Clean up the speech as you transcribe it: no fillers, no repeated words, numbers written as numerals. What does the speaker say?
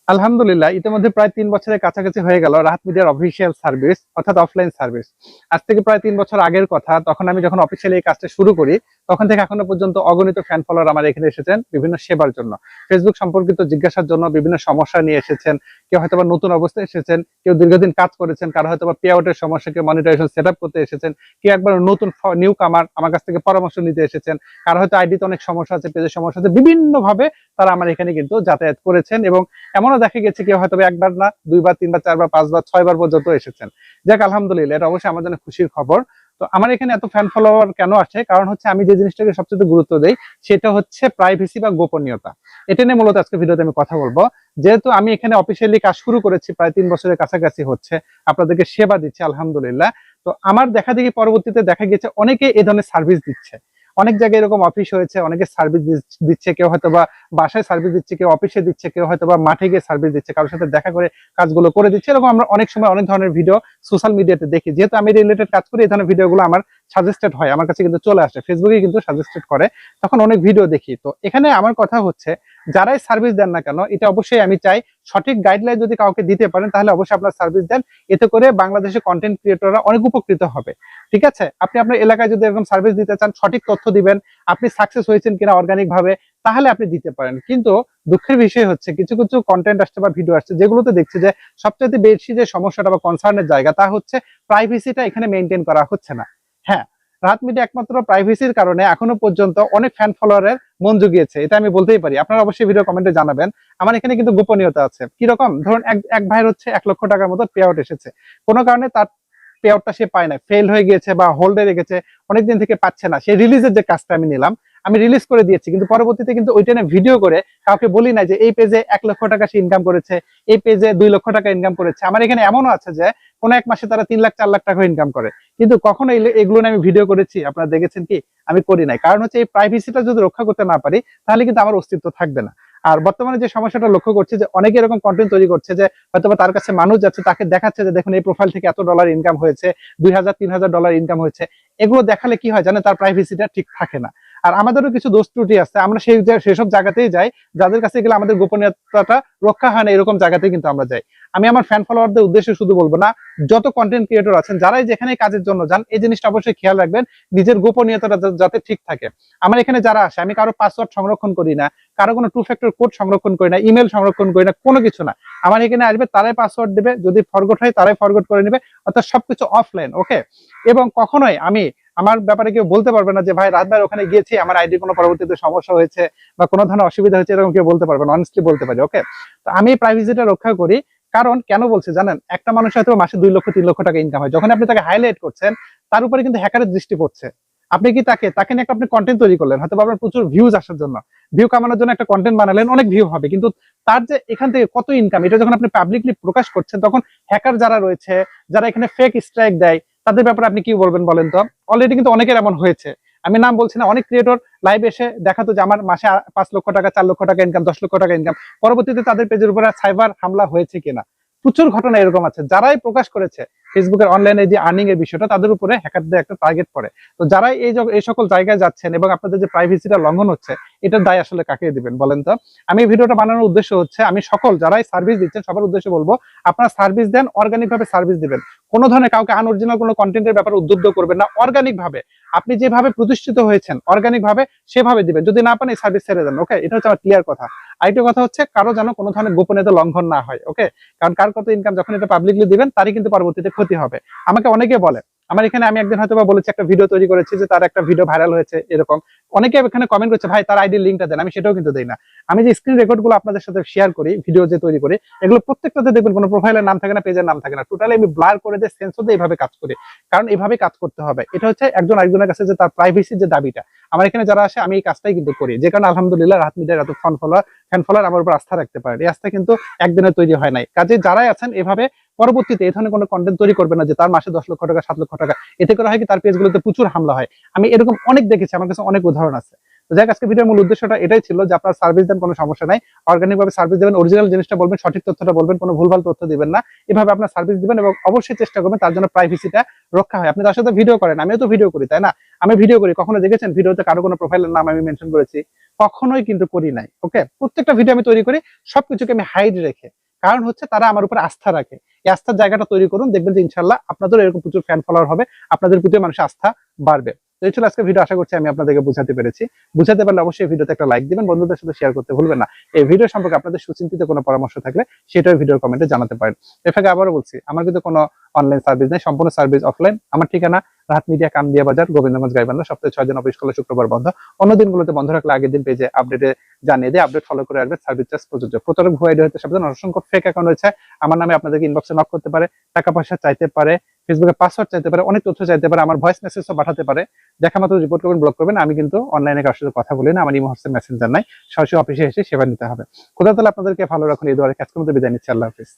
আলহামদুলিল্লাহ, ইতিমধ্যে প্রায় ৩ বছরের কাছাকাছি হয়ে গেল রাহাত মিডিয়ার অফিসিয়াল সার্ভিস অর্থাৎ অফলাইন সার্ভিস। আজ থেকে প্রায় ৩ বছর আগের কথা, তখন আমি যখন অফিসিয়ালি এই কাজটা শুরু করি তখন থেকে এখনো পর্যন্ত অগণিত ফ্যান ফলোয়ার আমার এখানে এসেছেন বিভিন্ন সেবার জন্য, ফেসবুক সম্পর্কিত জিজ্ঞাসার জন্য, বিভিন্ন সমস্যা নিয়ে এসেছেন। কেউ হয়তো নতুন অবস্থায় এসেছেন, কেউ দীর্ঘদিন কাজ করেছেন, কারো হয়তো পে আউটের সমস্যা, কেউ মনিটাইজেশন সেট আপ করতে এসেছেন, কেউ একবার নতুন নিউ কামার আমার কাছ থেকে পরামর্শ নিতে এসেছেন, কারো হয়তো আইডিতে অনেক সমস্যা আছে, পেজের সমস্যা আছে, বিভিন্ন ভাবে তারা আমার এখানে কিন্তু যাতায়াত করেছেন। এবং এমনও দেখা গেছে কেউ হয়তো একবার না, দুইবার, তিনবার, চারবার, পাঁচবার, ছয়বার পর্যন্ত এসেছেন। যাক আলহামদুলিল্লাহ, এটা অবশ্যই আমার জন্য খুশির খবর। তো আমার এখানে এত ফ্যান ফলোয়ার কেন আসে, কারণ হচ্ছে আমি যে জিনিসটাকে সবচেয়ে গুরুত্ব দেই সেটা হচ্ছে প্রাইভেসি বা গোপনীয়তা। এটা নিয়ে মূলত আজকে ভিডিওতে আমি কথা বলবো। যেহেতু আমি এখানে অফিসিয়ালি কাজ শুরু করেছি, প্রায় 3 বছরের কাছাকাছি হচ্ছে, আপনাদেরকে সেবা দিচ্ছি আলহামদুলিল্লাহ। তো আমার দেখা দেখি পরবর্তীতে দেখা গেছে অনেকে এই ধরনের সার্ভিস দিচ্ছে। অনেক জায়গায় এরকম অফিস হয়েছে, অনেকে সার্ভিস দিচ্ছে, কেউ হয়তো বা বাসায় সার্ভিস দিচ্ছে, কেউ অফিসে দিচ্ছে, কেউ হয়তো বা মাঠে গিয়ে সার্ভিস দিচ্ছে, কারোর সাথে দেখা করে কাজগুলো করে দিচ্ছে। এরকম আমরা অনেক সময় অনেক ধরনের ভিডিও সোশ্যাল মিডিয়াতে দেখি। যেহেতু আমি রিলেটেড কাজ করি, এই ধরনের ভিডিওগুলো আমার সাজেস্টেড হয়, আমার কাছে কিন্তু চলে আসে, ফেসবুকে কিন্তু সাজেস্টেড করে, তখন অনেক ভিডিও দেখি। তো এখানে আমার কথা হচ্ছে, যারাই সার্ভিস দেন না কেন, এটা অবশ্যই আমি চাই সঠিক গাইডলাইন যদি কাউকে দিতে পারেন তাহলে অবশ্যই আপনার সার্ভিস দেন। এতে করে বাংলাদেশের কন্টেন্ট ক্রিয়েটররা অনেক উপকৃত হবে। ঠিক আছে, আপনি আপনার এলাকায় যদি এরকম সার্ভিস দিতে চান, সঠিক তথ্য দিবেন, আপনি সাকসেস হয়েছেন কিনা অর্গানিক ভাবে, তাহলে আপনি দিতে পারেন। কিন্তু দুঃখের বিষয় হচ্ছে কিছু কিছু কন্টেন্ট আসছে বা ভিডিও আসছে যেগুলোতে দেখছি যে সবচেয়ে বেশি যে সমস্যাটা বা কনসার্নের জায়গা তা হচ্ছে প্রাইভেসিটা এখানে মেনটেন করা হচ্ছে না। হ্যাঁ, রাত মিডিয়া একমাত্র প্রাইভেসির কারণে এখনো পর্যন্ত অনেক ফ্যান ফলোয়ারের মন জুগিয়েছে, এটা আমি বলতেই পারি। আপনারা অবশ্যই ভিডিও কমেন্টে জানাবেন। আমার এখানে কিন্তু গোপনীয়তা আছে। কিরকম, ধরুন এক ভাইয়ের হচ্ছে 1 লক্ষ টাকার মতো পে আউট এসেছে, কোনো কারণে তার পে আউটটা সে পায় না, ফেল হয়ে গিয়েছে বা হোল্ডে রেখেছে, অনেকদিন থেকে পাচ্ছে না। সেই রিলিজের যে কাজটা আমি নিলাম, আমি রিলিজ করে দিয়েছি, কিন্তু পরবর্তীতে কিন্তু ওইটা নিয়ে ভিডিও করে কাউকে বলি না যে এই পেজে 1 লক্ষ টাকা সে ইনকাম করেছে, এই পেজে 2 লক্ষ টাকা ইনকাম করেছে। আমার এখানে এমনও আছে যে কোনো এক মাসে তারা 3 লাখ 4 লাখ টাকা ইনকাম করে, কিন্তু কখনো এগুলো নিয়ে আমি ভিডিও করেছি আপনারা দেখেছেন কি? আমি করি নাই। কারণ হচ্ছে এই প্রাইভেসিটা যদি রক্ষা করতে না পারি তাহলে কিন্তু আমার অস্তিত্ব থাকবে না। আর বর্তমানে যে সমস্যাটা লক্ষ্য করছি যে অনেকে এরকম কন্টেন্ট তৈরি করছে যে হয়তো তার কাছে মানুষ যাচ্ছে, তাকে দেখাচ্ছে যে দেখুন এই প্রোফাইল থেকে এত ডলার ইনকাম হয়েছে, 2,000 3,000 ডলার ইনকাম হয়েছে। এগুলো দেখালে কি হয় জানেন, তার প্রাইভেসিটা ঠিক থাকে না। আর আমাদেরও কিছু দোষ ত্রুটি আছে, আমরা সেসব জায়গাতেই যাই যাদের কাছে গেলে আমাদের গোপনীয়তাটা রক্ষা হয় না, এরকম জায়গাতেই কিন্তু আমরা যাই। আমি আমার ফ্যান ফলোয়ারদের উদ্দেশ্যে শুধু বলবো না, যত কন্টেন্ট ক্রিয়েটর আছেন যারাই যেখানে কাজের জন্য যান, এই জিনিসটা অবশ্যই খেয়াল রাখবেন, নিজের গোপনীয়তাটা যাতে ঠিক থাকে। আমার এখানে যারা আসে, আমি কারো পাসওয়ার্ড সংরক্ষণ করি না, কারো কোনো 2 ফ্যাক্টর কোড সংরক্ষণ করি না, ইমেল সংরক্ষণ করি না, কোনো কিছু না। আমার এখানে আসবে, তারাই পাসওয়ার্ড দেবে, যদি ফরগট হয় তারাই ফরগট করে নেবে, অর্থাৎ সবকিছু অফলাইন। ওকে, এবং কখনোই আমি আমার ব্যাপারে কেউ বলতে পারবে না যে ভাই রাত ভাই ওখানে গিয়েছি, আমার আইডি কোনো পরবর্তীতে সমস্যা হয়েছে বা কোনো ধরনের অসুবিধা হয়েছে, এরকম কেউ বলতে পারবে না। অনেস্টলি বলতে পারি। ওকে, তো আমি প্রাইভেসিটা রক্ষা করি। কারণ কেন বলছি জানেন, একটা মানুষ হয়তো মাসে 2 লক্ষ 3 লক্ষ টাকা ইনকাম হয়, যখন আপনি তাকে হাইলাইট করছেন তার উপরে কিন্তু হ্যাকারের দৃষ্টি পড়ছে। আপনি কি তাকে নিয়ে একটা আপনি কন্টেন্ট তৈরি করলেন, হয়তো আপনার প্রচুর ভিউজ আসার জন্য, ভিউ কামানোর জন্য একটা কন্টেন্ট বানালেন, অনেক ভিউ হবে, কিন্তু তার যে এখান থেকে কত ইনকাম, এটা যখন আপনি পাবলিকলি প্রকাশ করছেন, তখন হ্যাকার যারা রয়েছে, যারা এখানে ফেক স্ট্রাইক দেয়, তাদের ব্যাপারে আপনি কি বলবেন বলেন তো? অলরেডি কিন্তু অনেকের এমন হয়েছে। আমি নাম বলছি না, অনেক ক্রিয়েটর লাইভ এসে দেখাতো যে আমার মাসে 5 লক্ষ টাকা 4 লক্ষ টাকা ইনকাম, 10 লক্ষ টাকা ইনকাম, পরবর্তীতে তাদের পেজের উপরে সাইবার হামলা হয়েছে কিনা প্রচুর ঘটনা এরকম আছে। যারাই প্রকাশ করেছে ফেসবুকের অনলাইনে যে আর্নিং এর বিষয়টা, তাদের উপরে হ্যাকারদের একটা টার্গেট পড়ে। তো যারাই এই সকল জায়গায় যাচ্ছেন এবং আপনাদের যে প্রাইভেসিটা লঙ্ঘন হচ্ছে, এটার দায় আসলে কাকে দিবেন বলেন তো? আমি ভিডিওটা বানানোর উদ্দেশ্য হচ্ছে, আমি সকল যারাই সার্ভিস দিচ্ছেন সবার উদ্দেশ্যে বলবো, আপনারা সার্ভিস দেন, অর্গানিক ভাবে সার্ভিস দিবেন। কোনো ধরনের কাউকে আনঅরিজিনাল কোনো কন্টেন্টের ব্যাপারে উদ্বুদ্ধ করবেন না। অর্গানিক ভাবে আপনি যেভাবে প্রতিষ্ঠিত হয়েছেন অর্গানিক ভাবে সেভাবে দিবেন। যদি না পান এই সার্ভিস ছেড়ে দেন। ওকে, এটা হচ্ছে আমার ক্লিয়ার কথা। আরেকটা কথা হচ্ছে, কারো যেন কোনো ধরনের গোপনীয়তা লঙ্ঘন না হয়। ওকে, কারণ কার কত ইনকাম যখন এটা পাবলিকলি দিবেন, তারই কিন্তু পরবর্তীতে ক্ষতি হবে। আমাকে অনেকে বলে, আমার এখানে আমি একদিন হয়তো বলেছি একটা ভিডিও তৈরি করেছি যে তার একটা ভিডিও ভাইরাল হয়েছে, এরকম অনেকে এখানে কমেন্ট করছে ভাই তার আইডির লিঙ্কটা দেন, আমি সেটাও কিন্তু দেই না। আমি যে স্ক্রিন রেকর্ড গুলো আপনাদের সাথে শেয়ার করি, ভিডিও যে তৈরি করি, এগুলো প্রত্যেকটাতে দেখবেন কোনো প্রোফাইলের নাম থাকে না, পেজের নাম থাকে না, টোটালি আমি ব্লার করে দিয়ে সেন্সর দিয়ে এইভাবে কাজ করি। কারণ এইভাবে কাজ করতে হবে। এটা হচ্ছে একজন আরেকজনের কাছে যে তার প্রাইভেসির যে দাবিটা, আমার এখানে যারা আসে আমি এই কাজটাই কিন্তু করি, যে কারণে আলহামদুলিল্লাহ রাহাত মিডিয়ার এত ফ্যান ফলোয়ার আমার উপর আস্থা রাখতে পারেন। এই আস্থা কিন্তু একদিনে তৈরি হয় নাই। কাজে যারাই আছেন এভাবে পরবর্তীতে এই ধরনের কোনো কন্টেন্ট তৈরি করবে না যে তার মাসে 10 লক্ষ টাকা 7 লক্ষ টাকা, এতে করে হয় কি তার পেজগুলোতে প্রচুর হামলা হয়। আমি এরকম অনেক দেখেছি, আমার কাছে অনেক উদাহরণ আছে। তো যাই হোক, আজকে ভিডিওর মূল উদ্দেশ্যটা এটাই ছিল যে আপনার সার্ভিস দেন, কোনো সমস্যা নাই, অর্গানিক ভাবে সার্ভিস দেবেন, অরিজিনাল জিনিসটা বলবেন, সঠিক তথ্যটা বলবেন, কোনো ভুলভাল তথ্য দিবেন না। এভাবে আপনার সার্ভিস দিবেন এবং অবশ্যই চেষ্টা করবেন তার জন্য প্রাইভেসিটা রক্ষা হয়। আপনি তার সাথে ভিডিও করেন, আমিও তো ভিডিও করি, তাই না? আমি ভিডিও করি, কখনো দেখেছেন ভিডিওতে কারো কোনো প্রোফাইলের নাম আমি মেনশন করেছি? কখনোই কিন্তু করি নাই। ওকে, প্রত্যেকটা ভিডিও আমি তৈরি করি সবকিছুকে আমি হাইড রেখে, কারণ হচ্ছে তারা আমার উপর আস্থা রাখে। এই আস্থার জায়গাটা তৈরি করুন, দেখবেন যে ইনশাল্লাহ আপনাদের এরকম প্রচুর ফ্যান ফলোয়ার হবে, আপনাদের প্রতি মানুষের আস্থা বাড়বে। তো এই ছিল আজকে ভিডিও, আশা করছি আমি আপনাদেরকে বুঝাতে পেরেছি। বুঝাতে পারলে অবশ্যই ভিডিওতে একটা লাইক দিবেন, বন্ধুদের সাথে শেয়ার করতে ভুলবেন না। এই ভিডিও সম্পর্কে আপনাদের সুচিন্তিত কোনো পরামর্শ থাকলে সেটাও ভিডিওর কমেন্টে জানাতে পারেন। এর ফাঁকে আবারও বলছি, আমার কিন্তু কোনো অনলাইন সার্ভিস নেই, সম্পূর্ণ সার্ভিস অফলাইন। আমার ঠিকানা রাহাত মিডিয়া, কামদিয়া বাজার, গোবিন্দগঞ্জ, গাইবান্ধা। সপ্তাহে 6 দিন অফিস খোলা, শুক্রবার বন্ধ। অন্য দিনগুলোতে বন্ধ রাখলে আগের দিন পেজে আপডেটে জানিয়ে দিয়ে আপডেট ফলো করে আসবে। সার্ভিস চার্জ প্রযোজ্য। প্রতারক ভুয়া আইডি হতে সাবধান, অসংখ্য ফেক অ্যাকাউন্ট রয়েছে আমার নামে, আপনাদেরকে ইনবক্সে নক করতে পারে, টাকা পয়সা চাইতে পারে, ফেসবুকে পাসওয়ার্ড চাইতে পারে, অনেক তথ্য চাইতে পারে, আমার ভয়েস মেসেজও পাঠাতে পারে। দেখা মাত্র রিপোর্ট করবেন, ব্লক করবেন। আমি কিন্তু অনলাইনে কারোর সাথে কথা বলি না, আমার ইমো হোয়াটসঅ্যাপ মেসেঞ্জার নাই। সরাসরি অফিসে এসে সেবা নিতে হবে। খোদা তাআলা আপনাদেরকে ভালো রাখুন, এই দোয়ারে কাজ করতে বিদায় নিচ্ছি। আল্লাহ হাফেজ।